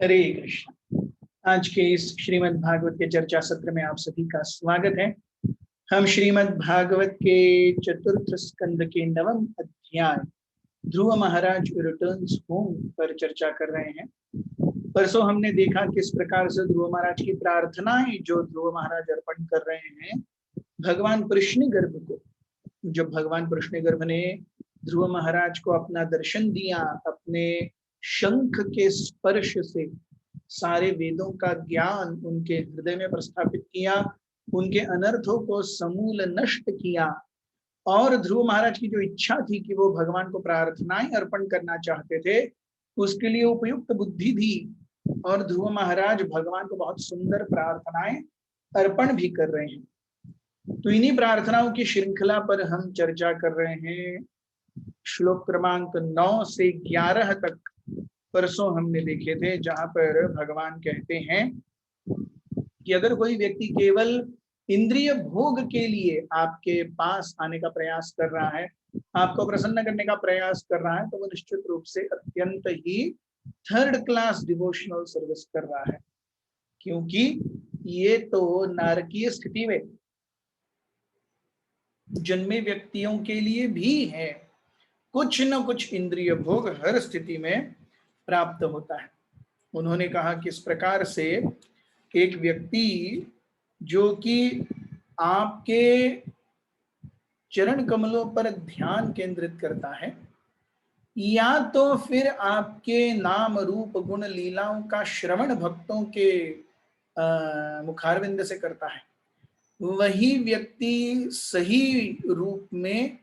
हरे कृष्ण। आज के इस श्रीमद् भागवत के चर्चा सत्र में आप सभी का स्वागत है। हम श्रीमद् भागवत के चतुर्थ स्कंद के 9वें अध्याय ध्रुव महाराज रिटर्न्स होम पर चर्चा कर रहे हैं। परसों हमने देखा किस प्रकार से ध्रुव महाराज की प्रार्थनाएं जो ध्रुव महाराज अर्पण कर रहे हैं भगवान कृष्णगर्भ को। जब भगवान कृष्णगर्भ ने ध्रुव महाराज को अपना दर्शन दिया, अपने शंख के स्पर्श से सारे वेदों का ज्ञान उनके हृदय में प्रस्थापित किया, उनके अनर्थों को समूल नष्ट किया और ध्रुव महाराज की जो इच्छा थी कि वो भगवान को प्रार्थनाएं अर्पण करना चाहते थे, उसके लिए उपयुक्त बुद्धि दी और ध्रुव महाराज भगवान को बहुत सुंदर प्रार्थनाएं अर्पण भी कर रहे हैं। तो इन्हीं प्रार्थनाओं की श्रृंखला पर हम चर्चा कर रहे हैं। श्लोक क्रमांक 9 से 11 तक परसों हमने देखे थे, जहां पर भगवान कहते हैं कि अगर कोई व्यक्ति केवल इंद्रिय भोग के लिए आपके पास आने का प्रयास कर रहा है, आपको प्रसन्न करने का प्रयास कर रहा है, तो वो निश्चित रूप से अत्यंत ही थर्ड क्लास डिवोशनल सर्विस कर रहा है, क्योंकि ये तो नारकीय स्थिति में जन्मे व्यक्तियों के लिए भी है। कुछ न कुछ इंद्रिय भोग हर स्थिति में प्राप्त होता है। उन्होंने कहा कि इस प्रकार से एक व्यक्ति जो कि आपके चरण कमलों पर ध्यान केंद्रित करता है, या तो फिर आपके नाम रूप गुण लीलाओं का श्रवण भक्तों के मुखारविंद से करता है, वही व्यक्ति सही रूप में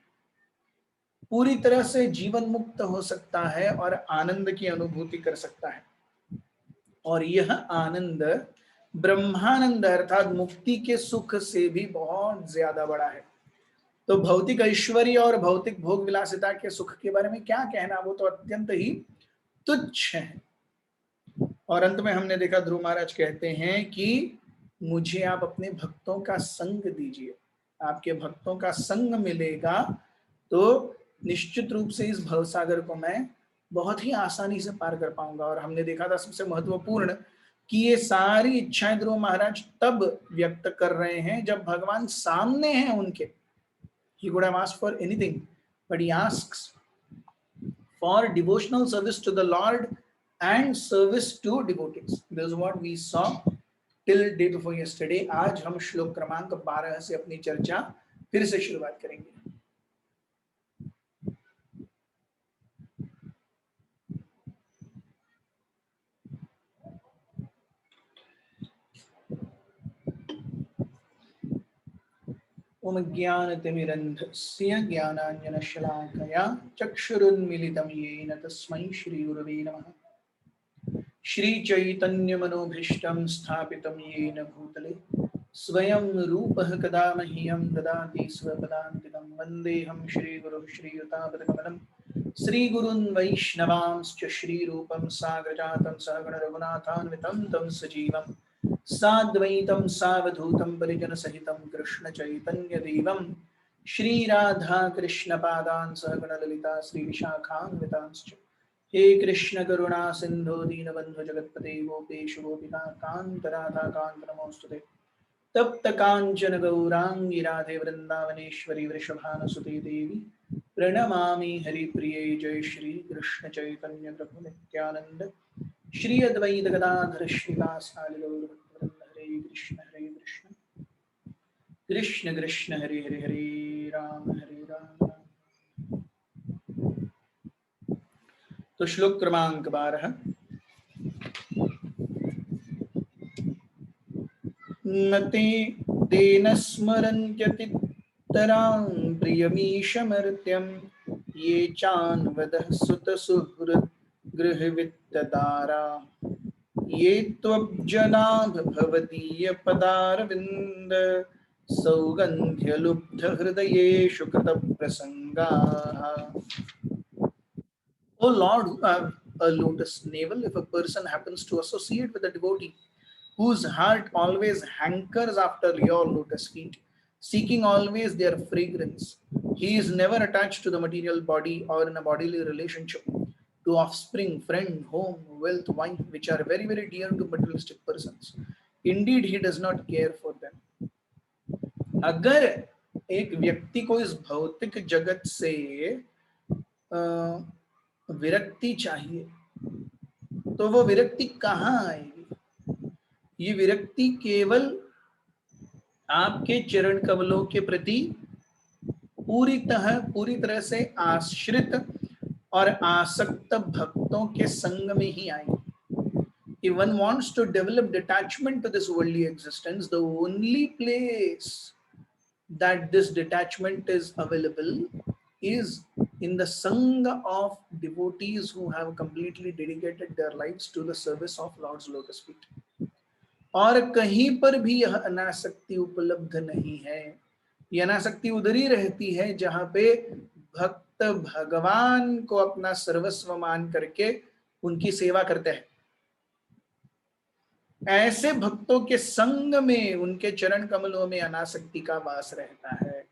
पूरी तरह से जीवन मुक्त हो सकता है और आनंद की अनुभूति कर सकता है। और यह आनंद ब्रह्मानंद अर्थात मुक्ति के सुख से भी बहुत ज्यादा बड़ा है। तो भौतिक ऐश्वर्य और भौतिक भोग विलासिता के सुख के बारे में क्या कहना, वो तो अत्यंत ही तुच्छ है। और अंत में हमने देखा ध्रुव महाराज कहते हैं कि मुझे आप अपने भक्तों का संग दीजिए, आपके भक्तों का संग मिलेगा तो निश्चित रूप से इस भवसागर को मैं बहुत ही आसानी से पार कर पाऊंगा। और हमने देखा था सबसे महत्वपूर्ण कि ये सारी इच्छाएं ध्रुव महाराज तब व्यक्त कर रहे हैं जब भगवान सामने हैं उनके। He could have asked for anything, but he asks for devotional service to the Lord and service to devotees. This is what we saw till day before yesterday. आज हम श्लोक क्रमांक 12 से अपनी चर्चा फिर से शुरुआत करेंगे। ओम ज्ञानतिमिरन्धस्य ज्ञानाञ्जनशलाकया चक्षुरुन्मीलितं येन तस्मै श्रीगुरवे नमः। श्रीचैतन्यमनोभीष्टं स्थापितं येन भूतले स्वयं रूपः कदा मह्यं ददाति स्वपदान्तिकं। वन्देऽहं श्रीगुरुं श्रीयुतापदकमलं श्रीगुरून् वैष्णवांश्च श्रीरूपं साग्रजातं सहगण रघुनाथान्वितं तं सजीवम् साद्वैतं सावधूतं परिजनसहितं कृष्णचैतन्यदेवं श्रीराधाकृष्णपादान् सहगण ललिता श्रीविशाखान्वितांश्च। हे कृष्ण करुणा सिन्धो दीनबन्धु जगत्पते गोपेश गोपिका कान्त राधा कान्त नमोस्तुते। तप्त कांचन गौरांगी राधे वृंदावनेश्वरी वृषभानुसुते देवी प्रणमामि हरिप्रिये। जय श्री कृष्ण चैतन्य प्रभु नित्यानंद श्री अद्वैत गदाधर श्रीवासादि गौरभक्तवृंद। हरे कृष्ण कृष्ण कृष्ण हरे हरे हरे राम। तो श्लोक क्रमांक 12। नते तेन स्मरन्त्यतितरां प्रियमीशमर्त्यं ये चान्वदः सुतसुहृद् गृहवित्तदारा ये त्वब्जना भवदीय पदारविन्द सौगन्ध्यलुब्ध हृदयेषु कृतप्रसंगाः। O Lord, who have a lotus navel, if a person happens to associate with a devotee whose heart always hankers after your lotus feet, seeking always their fragrance, he is never attached to the material body or in a bodily relationship to offspring, friend, home, wealth, wife, which are very, very dear to materialistic persons. Indeed, he does not care for them. अगर एक व्यक्ति को इस भौतिक जगत से विरक्ति चाहिए तो वो विरक्ति कहाँ आएगी? ये विरक्ति केवल आपके चरण कमलों के प्रति पूरी तरह से आश्रित और आसक्त भक्तों के संग में ही आएगी. If one wants to develop detachment to this worldly existence, the only place that this detachment is available is in the sangha of devotees who have completely dedicated their lives to the service of Lord's lotus feet. और कहीं पर भी यह अनासक्ति उपलब्ध नहीं है. यह अनासक्ति उधर ही रहती है जहां पे भक्त भगवान को अपना सर्वस्व मान करके उनकी सेवा करते हैं. ऐसे भक्तों के संग में उनके चरण कमलों में अनासक्ति का वास रहता है.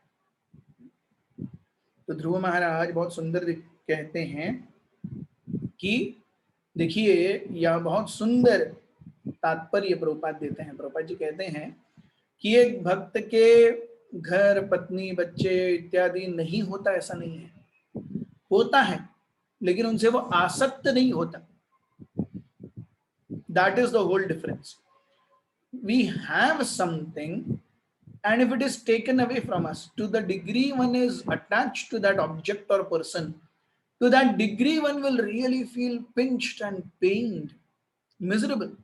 तो ध्रुव महाराज बहुत सुंदर कहते हैं कि देखिए यह बहुत सुंदर तात्पर्य प्रभुपाद देते हैं. प्रभुपाद जी कहते हैं कि एक भक्त के घर पत्नी बच्चे इत्यादि नहीं होता ऐसा नहीं है, होता है, लेकिन उनसे वो आसक्त नहीं होता. That is the whole difference. We have something, and if it is taken away from us, to the degree one is attached to that object or person, to that degree one will really feel pinched and pained, miserable.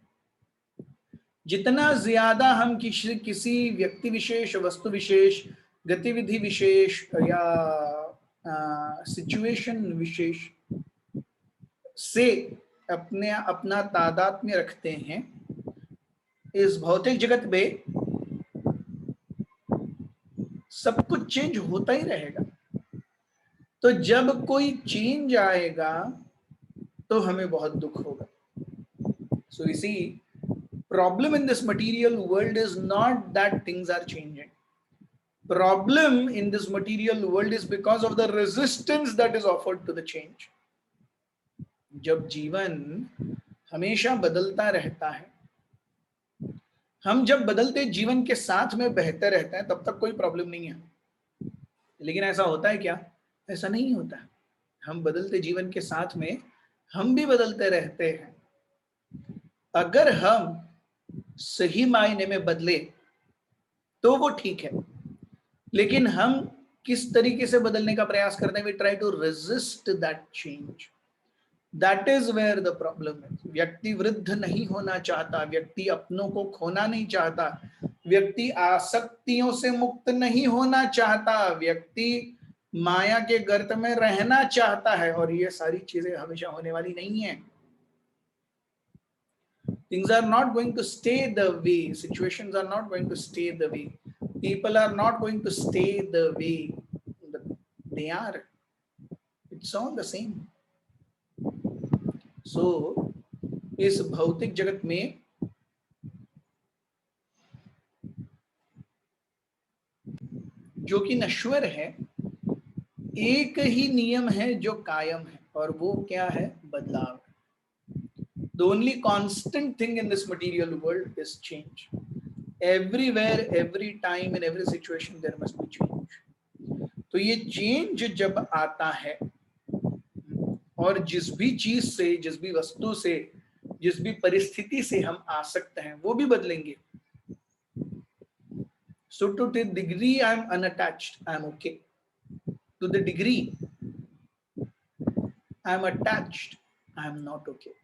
जितना ज्यादा हम किसी व्यक्ति विशेष, वस्तु विशेष, गतिविधि विशेष या situation विशेष से अपना तादात्म्य रखते हैं, इस भौतिक जगत में सब कुछ चेंज होता ही रहेगा. तो जब कोई चेंज आएगा तो हमें बहुत दुख होगा. So we see, problem in this material world is not that things are changing. Problem in this material world is because of the resistance that is offered to the change. जब जीवन हमेशा बदलता रहता है, हम जब बदलते जीवन के साथ में बहते रहते हैं तब तक कोई प्रॉब्लम नहीं है. लेकिन ऐसा होता है क्या? ऐसा नहीं होता. हम बदलते जीवन के साथ में हम भी बदलते रहते हैं. अगर हम सही मायने में बदले तो वो ठीक है, लेकिन हम किस तरीके से बदलने का प्रयास करते हैं? We try to resist that change. That is where the problem is. व्यक्ति वृद्ध नहीं होना चाहता, व्यक्ति अपनों को खोना नहीं चाहता, व्यक्ति आसक्तियों से मुक्त नहीं होना चाहता, व्यक्ति माया के गर्त में रहना चाहता है. और ये सारी चीजें हमेशा होने वाली नहीं है. Things are not going to stay the way. Situations are not going to stay the way. People are not going to stay the way they are. It's all the same. So, इस भौतिक जगत में जो कि नश्वर है, एक ही नियम है जो कायम है, और वो क्या है? बदलाव. The only constant thing in this material world is change. Everywhere, every time, in every situation, there must be change. तो ये चेंज जब आता है और जिस भी चीज से, जिस भी वस्तु से, जिस भी परिस्थिति से हम आसक्त हैं, वो भी बदलेंगे. So to the degree I am unattached, I am okay. To the degree I am attached, I am not okay.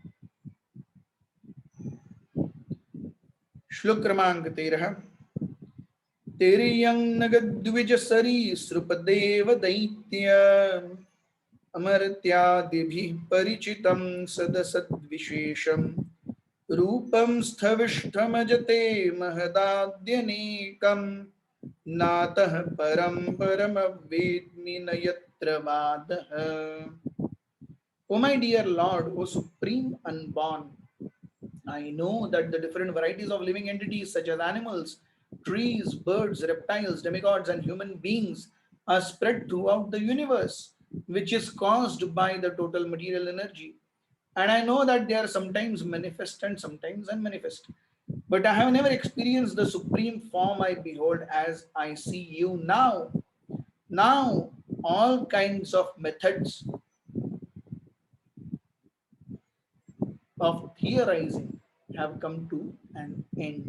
श्लोक क्रमांक 13. तेरियं नगद्विज सरीसृपदेव दैत्य अमर्त्यादिभिः परिचितं सदसद्विशेषं रूपं स्थविष्ठमजते महदाद्यनेकं नातः परं परमवेद्मि न यत्र वादः. O my dear Lord, O Supreme Unborn, I know that the different varieties of living entities such as animals, trees, birds, reptiles, demigods and human beings are spread throughout the universe, which is caused by the total material energy. and I know that they are sometimes manifest and sometimes unmanifest. But I have never experienced the supreme form I behold as I see you now. Now, all kinds of methods of theorizing have come to an end.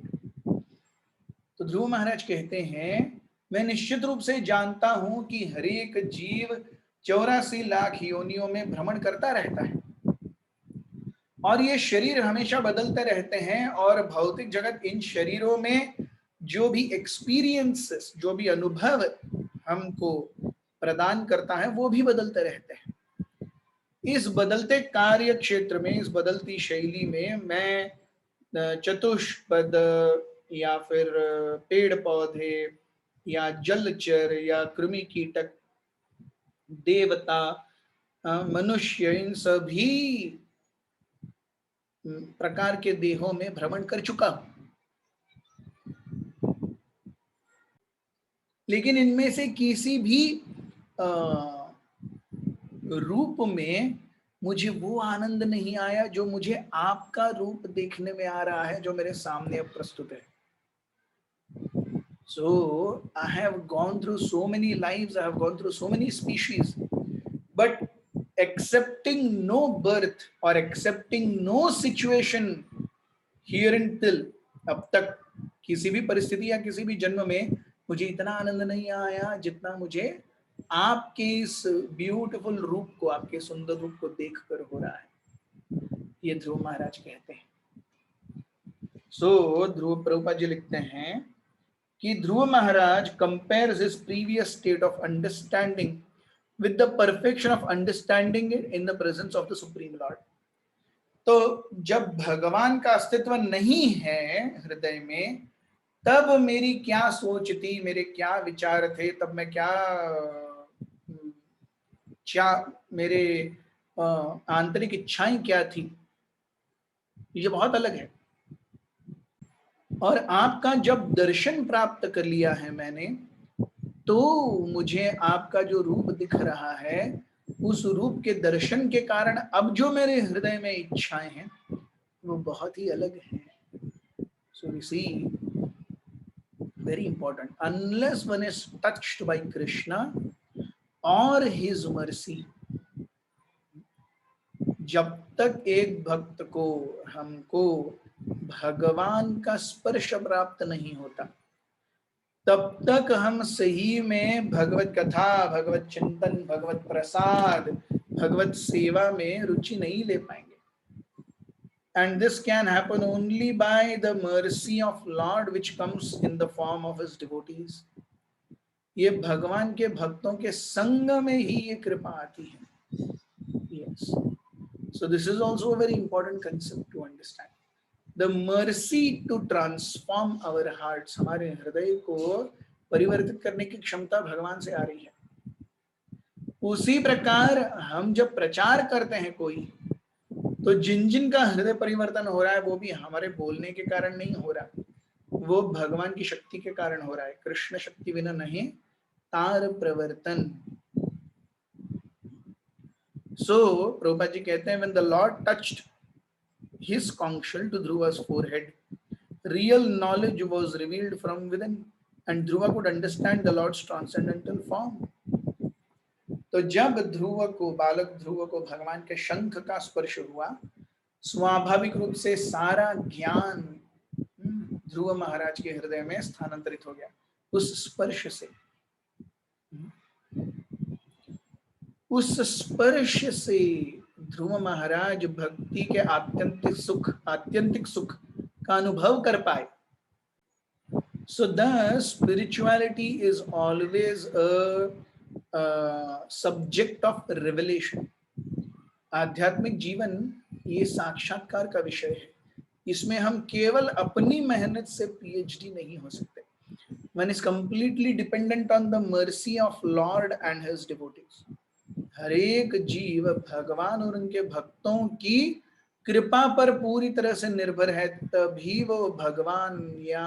तो ध्रुव महाराज कहते हैं, मैं निश्चित रूप से जानता हूं कि हर एक जीव 84 लाख योनियों में भ्रमण करता रहता है और ये शरीर हमेशा बदलते रहते हैं और भौतिक जगत इन शरीरों में जो भी एक्सपीरियंसेस, जो भी अनुभव हमको प्रदान करता है वो भी बदलते रहते हैं। इस बदलते कार्य क्षेत्र में, इस बदलती शैली में मैं चतुष्पद या फिर पेड़ पौधे या जलचर या कृमि कीटक, देवता, मनुष्य, इन सभी प्रकार के देहों में भ्रमण कर चुका हूं, लेकिन इनमें से किसी भी रूप में मुझे वो आनंद नहीं आया जो मुझे आपका रूप देखने में आ रहा है, जो मेरे सामने अब प्रस्तुत है। So I have gone through so many lives, I have gone through so many species, but accepting no birth or accepting no situation here until, अब तक किसी भी परिस्थिति या किसी भी जन्म में मुझे इतना आनंद नहीं आया जितना मुझे आपके इस ब्यूटीफुल रूप को, आपके सुंदर रूप को देखकर हो रहा है। ये ध्रुव महाराज कहते हैं। सो ध्रुव प्रभुपाद जी लिखते हैं कि Dhruv Maharaj compares his previous state of understanding with the perfection of understanding in the presence of the supreme Lord. तो जब भगवान का अस्तित्व नहीं है हृदय में, तब मेरी क्या सोच थी, मेरे क्या विचार थे, तब मैं क्या मेरे आंतरिक इच्छाएं क्या थी, ये बहुत अलग है। और आपका जब दर्शन प्राप्त कर लिया है मैंने, तो मुझे आपका जो रूप दिख रहा है, उस रूप के दर्शन के कारण अब जो मेरे हृदय में इच्छाएं हैं वो बहुत ही अलग हैं। So we see, very important, unless one is touched by Krishna or his mercy, जब तक एक भक्त को, हमको भगवान का स्पर्श प्राप्त नहीं होता, तब तक हम सही में भगवत कथा, भगवत चिंतन, भगवत प्रसाद, भगवत सेवा में रुचि नहीं ले पाएंगे। And this can happen only by the mercy of Lord which comes in the form of his devotees. ये भगवान के भक्तों के संग में ही ये कृपा आती है। Yes. So this is also a very important concept to understand. The mercy to transform our hearts, हमारे हृदय को परिवर्तित करने की क्षमता भगवान से आ रही है। उसी प्रकार हम जब प्रचार करते हैं कोई, तो जिन जिन का हृदय परिवर्तन हो रहा है वो भी हमारे बोलने के कारण नहीं हो रहा, वो भगवान की शक्ति के कारण हो रहा है। कृष्ण शक्ति बिना नहीं तार प्रवर्तन। So प्रभुपाद जी कहते हैं, when the Lord touched his conch shell to Dhruva's forehead, real knowledge was revealed from within, and Dhruva could understand the Lord's transcendental form. तो जब ध्रुव को, बालक ध्रुव को भगवान के शंख का स्पर्श हुआ, स्वाभाविक रूप से सारा ज्ञान ध्रुव महाराज के हृदय में स्थानांतरित हो गया उस स्पर्श से। उस स्पर्श से ध्रुव महाराज भक्ति के आत्यंतिक सुख का अनुभव कर पाए। So the spirituality is always a subject of revelation. आध्यात्मिक जीवन ये साक्षात्कार का विषय है। इसमें हम केवल अपनी मेहनत से PhD नहीं हो सकते। One is completely dependent on the mercy of Lord and his devotees. हर एक जीव भगवान और उनके भक्तों की कृपा पर पूरी तरह से निर्भर है, तभी वो भगवान या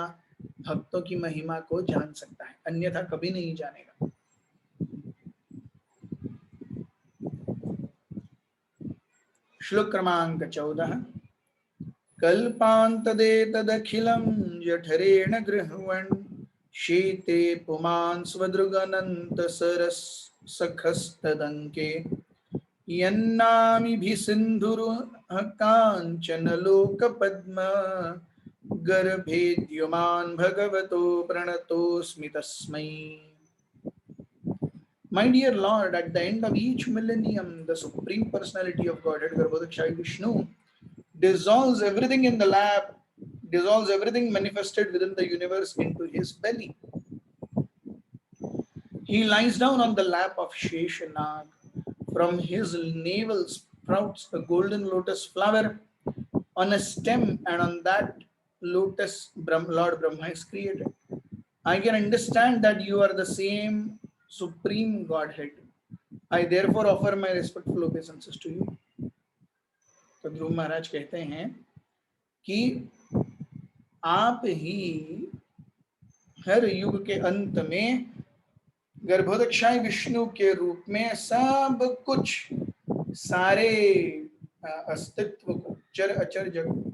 भक्तों की महिमा को जान सकता है, अन्यथा कभी नहीं जानेगा। श्लोक क्रमांक 14। कल्पान्तदेतदखिलं जठरेण गृह्णन् शीते पुमान् स्वदृगनन्तसरसखस्तदङ्के यन्नामिभिसिन्धुरुह काञ्चनलोकपद्म गर्भेद्युमान् भगवतो प्रणतोऽस्मि तस्मै। My dear Lord, at the end of each millennium, the Supreme Personality of Godhead, Garbhodakshai Vishnu, dissolves everything in the lap, dissolves everything manifested within the universe into his belly. He lies down on the lap of Sheshanag. From his navel sprouts a golden lotus flower on a stem, and on that lotus Lord Brahma is created. I can understand that you are the same Supreme Godhead. I therefore offer my respectful obeisances to you. तो ध्रुव महाराज कहते हैं कि आप ही हर युग के अंत में गर्भोदक्षाय विष्णु के रूप में सब कुछ, सारे अस्तित्व को, चर अचर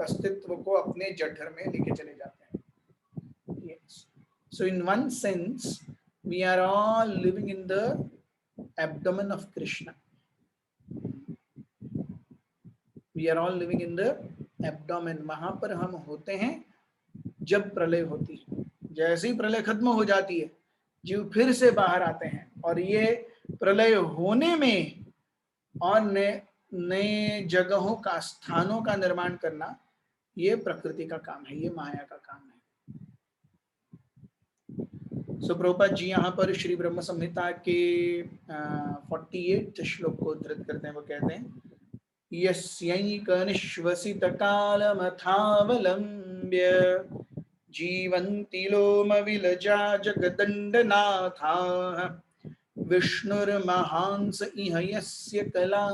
अस्तित्व को अपने जठर में लेके चले जाते हैं. Yes. So in one sense, we are all living in the abdomen of Krishna. We are all living in the abdomen. वहां पर हम होते हैं जब प्रलय होती है. जैसे ही प्रलय खत्म हो जाती है, जीव फिर से बाहर आते हैं, और ये प्रलय होने में और नए जगहों का, स्थानों का निर्माण करना, ये प्रकृति का काम है, ये माया का काम है. सो प्रभुपाद जी यहाँ पर श्री ब्रह्म संहिता के 48 श्लोक को उद्धृत करते हैं. वो कहते हैं, यस्यैकनिश्वसित कालमथावलम्ब्य जीवन्ति लोमविलजा जगदण्डनाथाः विष्णुर्महांस इह यस्य कला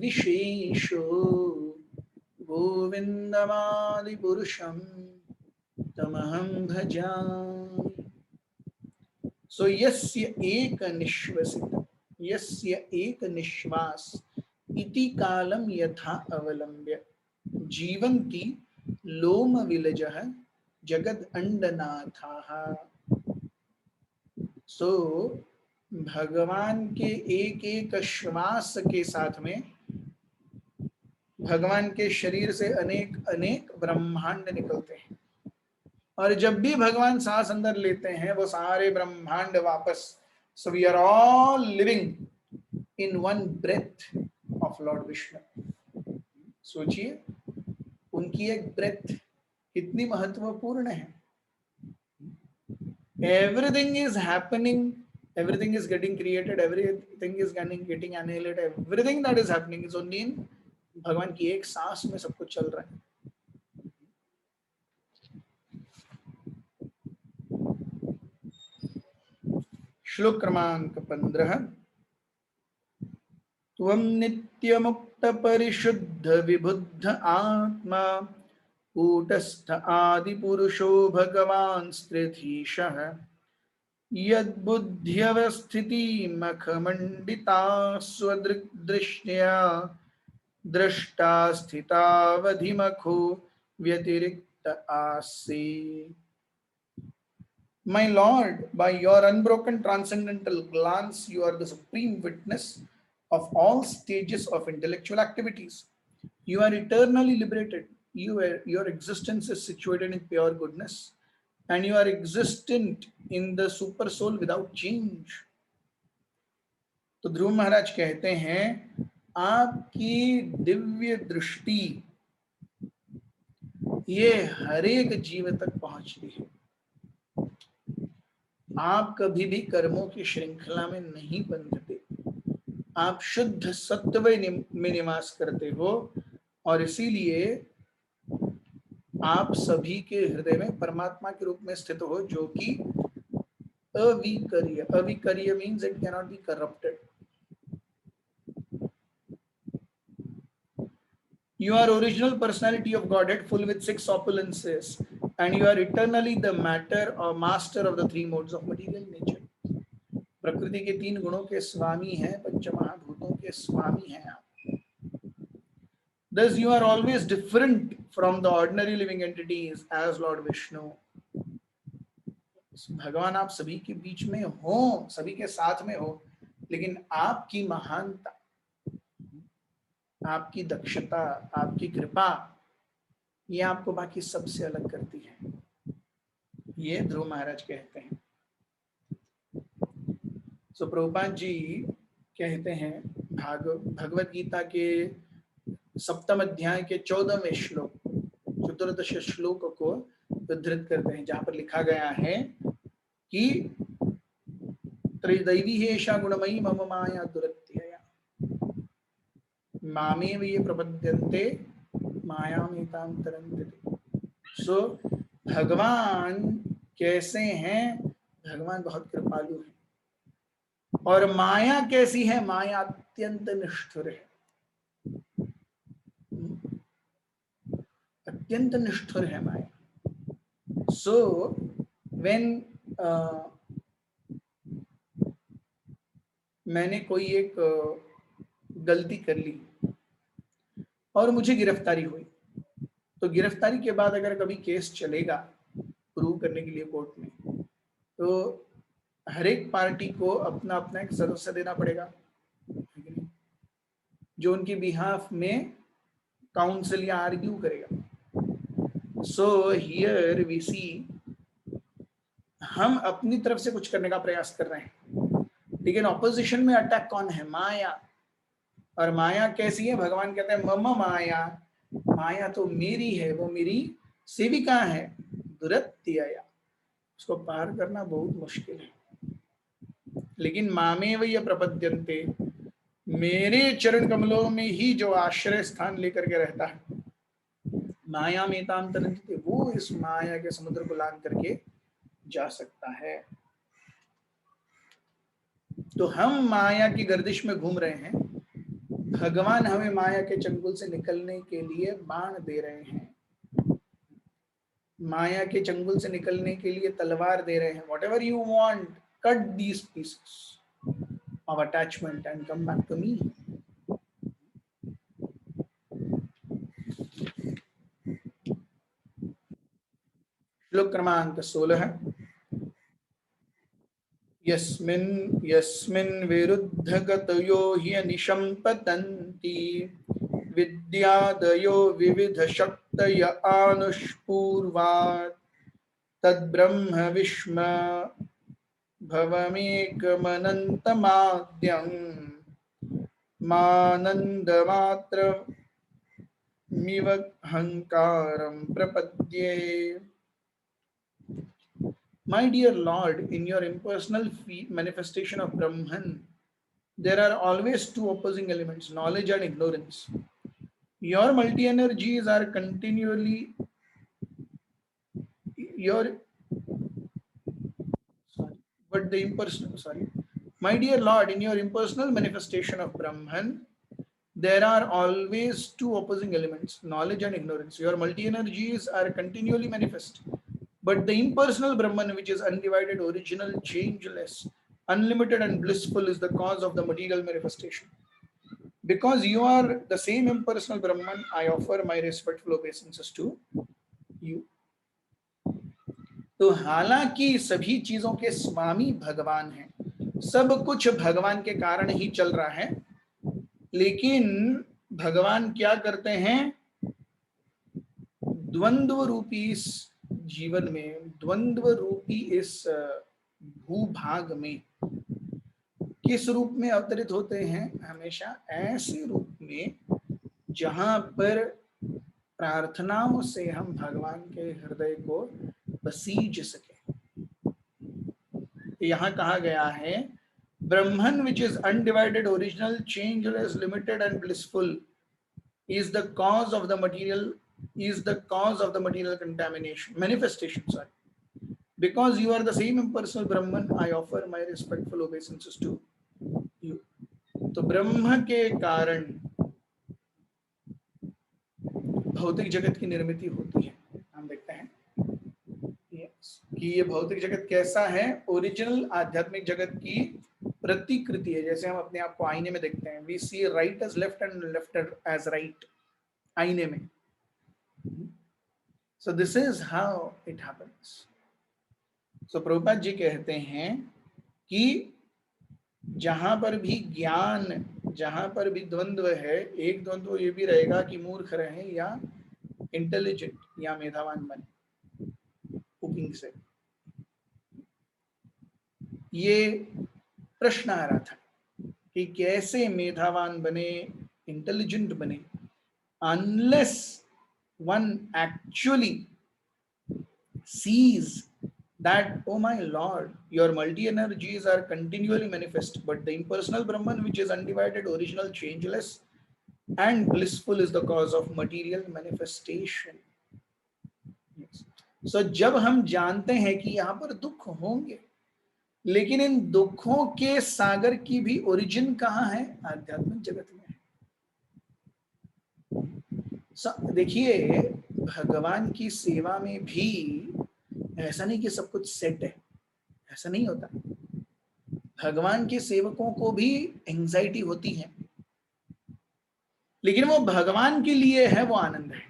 विशेषो गोविन्दमादिपुरुषं तमहं भजामि. सो यस्य एक निश्वसित, यस्य एक निश्वास, इति कालम यथा अवलंब्य जीवन्ति लोम विलजः जगद अंडनाथाः. सो भगवान के एक एक श्वास के साथ में भगवान के शरीर से अनेक अनेक ब्रह्मांड निकलते हैं, और जब भी भगवान सांस अंदर लेते हैं वो सारे ब्रह्मांड वापस. So we are all living in one breath of Lord Vishnu. सोचिए उनकी एक ब्रेथ कितनी महत्वपूर्ण है. Everything is happening, everything is getting created, everything is getting annihilated, everything that is happening is only in भगवान की एक सांस में सब कुछ चल रहा है. श्लोक क्रमांक 15. त्वं नित्य मुक्त परिशुद्ध विबुद्ध आत्मा कूटस्थ आदि पुरुषो भगवान् स्त्रिधीशः यद्बुद्ध्यवस्थितिमखमण्डिता स्वदृग्दृष्ट्या दृष्टा स्थितावधिमखो व्यतिरिक्त आसि. My Lord, by your unbroken transcendental glance, you are the supreme witness of all stages of intellectual activities. You are eternally liberated. Your existence is situated in pure goodness, and you are existent in the super soul without change. तो ध्रुव महाराज कहते हैं, आपकी दिव्य दृष्टि ये हर एक जीव तक पहुंचती है. आप कभी भी कर्मों की श्रृंखला में नहीं बंधते. आप शुद्ध सत्व में निवास करते हो, और इसीलिए आप सभी के हृदय में परमात्मा के रूप में स्थित हो, जो कि अविकर्य. अविकर्य means it cannot be corrupted. You are original personality of Godhead, full with 6 opulences, and you are eternally the matter or master of the 3 modes of material nature. प्रकृति के 3 गुणों के स्वामी हैं, पंच महाभूतों के स्वामी हैं आप. Thus you are always different from the ordinary living entities as Lord Vishnu. भगवान आप सभी के बीच में हो, सभी के साथ में हो, लेकिन आपकी महानता, आपकी दक्षता, आपकी कृपा, ये आपको बाकी सबसे अलग करती है, ये ध्रुव महाराज कहते हैं। सो प्रभुपाद जी कहते हैं भगवत गीता के सप्तम अध्याय के 14वें श्लोक, चतुर्दश श्लोक को उद्धृत करते हैं, जहां पर लिखा गया है कि त्रैदैवी हेषा गुणमयी मम माया दुरत्यया मामेव ये प्रपद्यन्ते मायामेतां तरन्ति। सो भगवान कैसे हैं? भगवान बहुत कृपालु है। और माया कैसी है? माया अत्यंत निष्ठुर है, अत्यंत निष्ठुर है माया। सो व्हेन मैंने कोई एक गलती कर ली और मुझे गिरफ्तारी हुई, तो गिरफ्तारी के बाद अगर कभी केस चलेगा प्रूव करने के लिए कोर्ट में, तो हर एक पार्टी को अपना अपना एक सदस्य देना पड़ेगा, जो उनकी बिहाफ में काउंसिल या आर्ग्यू करेगा। सो हियर वी सी, हम अपनी तरफ से कुछ करने का प्रयास कर रहे हैं, लेकिन ऑपोजिशन में अटैक कौन है? माया। और माया कैसी है? भगवान कहते हैं मम माया, माया तो मेरी है, वो मेरी सेविका है, दुरत्यया, उसको पार करना बहुत मुश्किल है। लेकिन मामेव ये प्रपद्यन्ते, मेरे चरण कमलों में ही जो आश्रय स्थान लेकर के रहता है, माया मेतां तरन्ति, वो इस माया के समुद्र को लांघ करके जा सकता है। तो हम माया की गर्दिश में घूम रहे हैं, भगवान हमें माया के चंगुल से निकलने के लिए बाण दे रहे हैं, माया के चंगुल से निकलने के लिए तलवार दे रहे हैं। Whatever you want, cut these pieces of attachment and come back to me. श्लोक क्रमांक 16। यस्मिन् विरुद्धगतयो ह्यनिशं पतन्ति विद्यादयो विविधशक्तय आनुष्पूर्वात् तद्ब्रह्म विष्म भवमेकमनन्तमाद्यं मानन्दमात्रमिव हंकारं प्रपद्ये। My dear Lord, in your impersonal manifestation of Brahman, there are always two opposing elements, knowledge and ignorance. Your multi-energies are continually My dear Lord, in your impersonal manifestation of Brahman, there are always two opposing elements, knowledge and ignorance. Your multi-energies are continually manifest. But the impersonal Brahman, which is undivided, original, changeless, unlimited and blissful, is the cause of the material manifestation. Because you are the same impersonal Brahman, I offer my respectful obeisances to you. तो हालांकि सभी चीजों के स्वामी भगवान हैं, सब कुछ भगवान के कारण ही चल रहा है, लेकिन भगवान क्या करते हैं? द्वंद्व रूपी इस जीवन में, द्वंद्व रूपी इस भूभाग में किस रूप में अवतरित होते हैं? हमेशा ऐसे रूप में जहां पर प्रार्थनाओं से हम भगवान के हृदय को बसीज सके। यहां कहा गया है Brahman which is undivided, original, changeless, limited and blissful is the cause of the material contamination manifestation, sorry. Because you are the same impersonal Brahman, I offer my respectful obeisances to you. तो ब्रह्म के कारण भौतिक जगत की निर्मिति होती है। हम देखते हैं कि ये भौतिक जगत कैसा है? ओरिजिनल आध्यात्मिक जगत की प्रतिकृति है। जैसे हम अपने आप को आईने में देखते हैं, we see right as left and left as right. आईने में। So this is how it happens. So Prabhupada ji कहते हैं कि जहां पर भी ज्ञान, जहां पर भी द्वंद्व है, एक द्वंद्व ये भी रहेगा कि मूर्ख रहे या इंटेलिजेंट या मेधावान बने। कुकिंग से ये प्रश्न आ रहा था कि कैसे मेधावान बने, इंटेलिजेंट बने, unless one actually sees that, oh my lord, your multi energies are continually manifest, but the impersonal Brahman, which is undivided, original, changeless and blissful, is the cause of material manifestation. Yes. So जब हम जानते हैं कि यहाँ पर दुख होंगे, लेकिन इन दुखों के सागर की भी ओरिजिन कहाँ है? आध्यात्मिक जगत में है। देखिए, भगवान की सेवा में भी ऐसा नहीं कि सब कुछ सेट है, ऐसा नहीं होता। भगवान के सेवकों को भी एंजाइटी होती है, लेकिन वो भगवान के लिए है, वो आनंद है।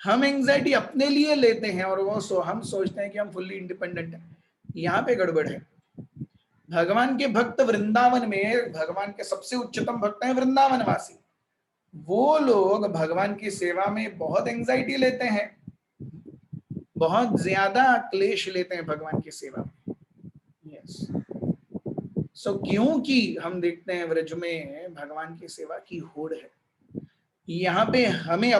हम एंजाइटी अपने लिए लेते हैं और वो हम सोचते हैं कि हम फुल्ली इंडिपेंडेंट हैं। यहाँ पे गड़बड़ है। भगवान के भक्त वृंदावन में, भगवान के सबसे उच्चतम भक्त हैं वृंदावन वासी, वो लोग भगवान की सेवा में बहुत एंजाइटी लेते हैं, बहुत ज्यादा क्लेश लेते हैं भगवान की सेवा में। यस। सो क्योंकि हम देखते हैं व्रज में भगवान की सेवा की होड़ है। यहाँ पे हमें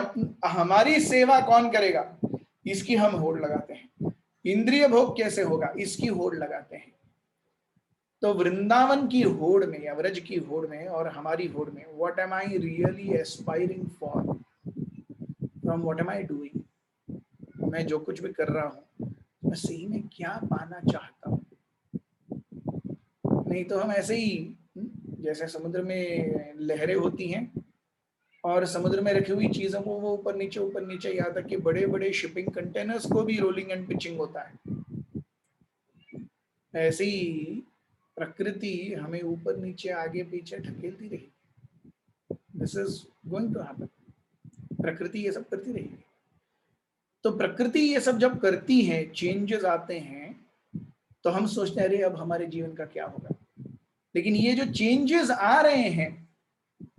हमारी सेवा कौन करेगा, इसकी हम होड़ लगाते हैं। इंद्रिय भोग कैसे होगा, इसकी होड़ लगाते हैं। तो वृंदावन की होड़ में या व्रज की होड़ में और हमारी होड़ में, what am I really aspiring for, from what am I doing, मैं जो कुछ भी कर रहा हूँ मैं सही में क्या पाना चाहता हूँ। नहीं तो हम ऐसे ही जैसे समुद्र में लहरें होती हैं और समुद्र में रखी हुई चीजों को वो ऊपर नीचे यहाँ तक कि बड़े बड़े शिपिंग कंटेनर्स को भी रोलिंग एंड पिचिंग होता है। ऐसे ही प्रकृति हमें ऊपर नीचे आगे पीछे ढकेलती रहेगी। This is going to happen. प्रकृति ये सब करती रहेगी। तो प्रकृति ये सब जब करती है, चेंजेस आते हैं, तो हम सोचते हैं अरे अब हमारे जीवन का क्या होगा। लेकिन ये जो चेंजेस आ रहे हैं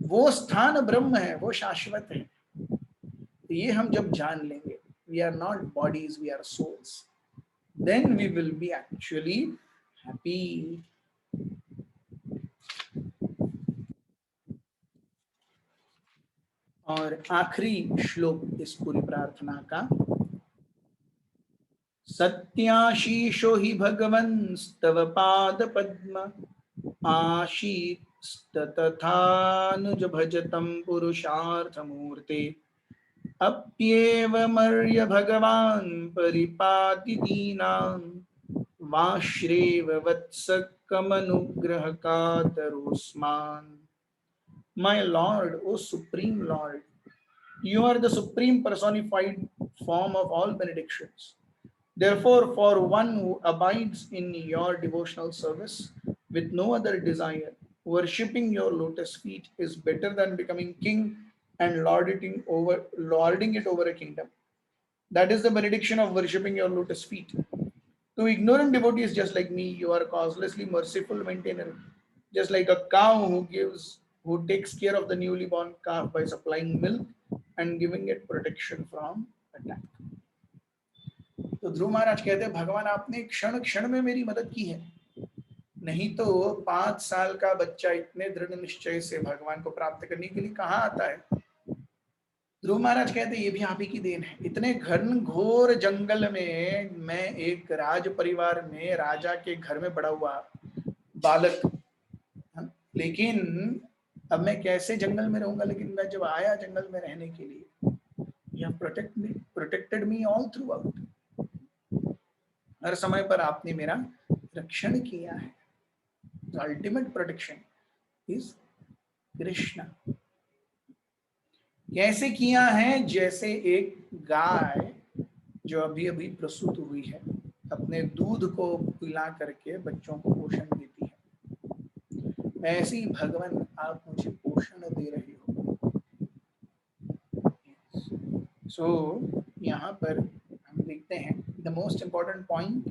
वो स्थान ब्रह्म है, वो शाश्वत है। तो ये हम जब जान लेंगे, we are not bodies, we are souls, then we will be actually happy. और आखिरी श्लोक इस पूरी प्रार्थना का, सत्याशीषो हि भगवंस्तव पाद पद्म आशीस्तथानुज भजतं पुरुषार्थमूर्ते अप्येवमर्य भगवान् परिपाति दीनां वाश्रेव वत्सकमनुग्रह कातरोस्मान्। My Lord, O Supreme Lord, you are the supreme personified form of all benedictions. Therefore, for one who abides in your devotional service with no other desire, worshipping your lotus feet is better than becoming king and lording it over a kingdom. That is the benediction of worshipping your lotus feet. To ignorant devotees just like me, you are causelessly merciful maintainer, just like a cow who takes care of the newly born calf by supplying milk and giving it protection from attack. तो ध्रुव महाराज कहते हैं भगवान आपने क्षण क्षण में मेरी मदद की है, नहीं तो 5 साल का बच्चा इतने दृढ़ निश्चय से भगवान को प्राप्त करने के लिए कहाँ आता है। ध्रुव महाराज कहते हैं ये भी आप ही की देन है। इतने घनघोर जंगल में मैं एक राज परिवार में राजा के घर में बड़ा हुआ बालक, लेकिन अब मैं कैसे जंगल में रहूंगा। लेकिन मैं जब आया जंगल में रहने के लिए, you have protected me all throughout. हर समय पर आपने मेरा रक्षण किया है। The ultimate protection is Krishna. कैसे किया है, जैसे एक गाय जो अभी अभी प्रसूत हुई है अपने दूध को पिला करके बच्चों को पोषण देती है, ऐसे ही भगवान आप मुझे पोषण दे रहे हो। सो यहाँ पर हम देखते हैं द मोस्ट इंपॉर्टेंट पॉइंट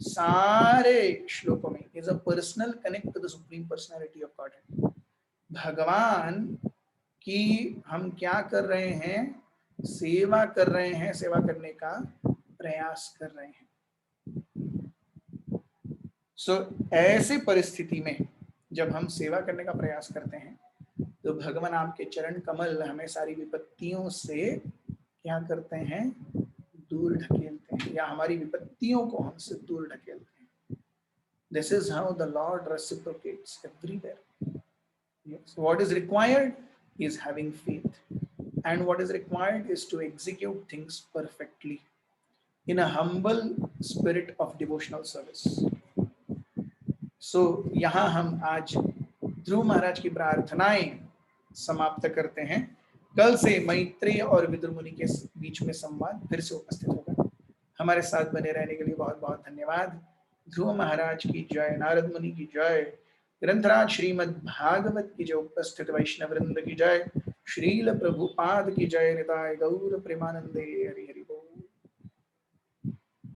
सारे श्लोकों में is a personal connect to the supreme personality of God. भगवान की हम क्या कर रहे हैं, सेवा कर रहे हैं, सेवा करने का प्रयास कर रहे हैं। ऐसी परिस्थिति में जब हम सेवा करने का प्रयास करते हैं तो भगवान आपके चरण कमल हमें सारी विपत्तियों से क्या करते हैं, दूर ढकेलते हैं, या हमारी विपत्तियों को हमसे दूर ढकेलते हैं। This is how the Lord reciprocates everywhere. So what is required is having faith, and what is required is to execute things perfectly in a humble spirit of devotional service. यहाँ हम आज ध्रुव महाराज की प्रार्थनाएं समाप्त करते हैं। कल से मैत्रेय और विदुर मुनि के बीच में संवाद फिर से उपस्थित होगा। हमारे साथ बने रहने के लिए बहुत बहुत धन्यवाद। ध्रुव महाराज की जय, नारद मुनि की जय, ग्रंथराज श्रीमद् भागवत की जय, उपस्थित वैष्णव वृंद की जय, श्रील प्रभुपाद की जय, निताय गौर प्रेमानंदे हरि हरि।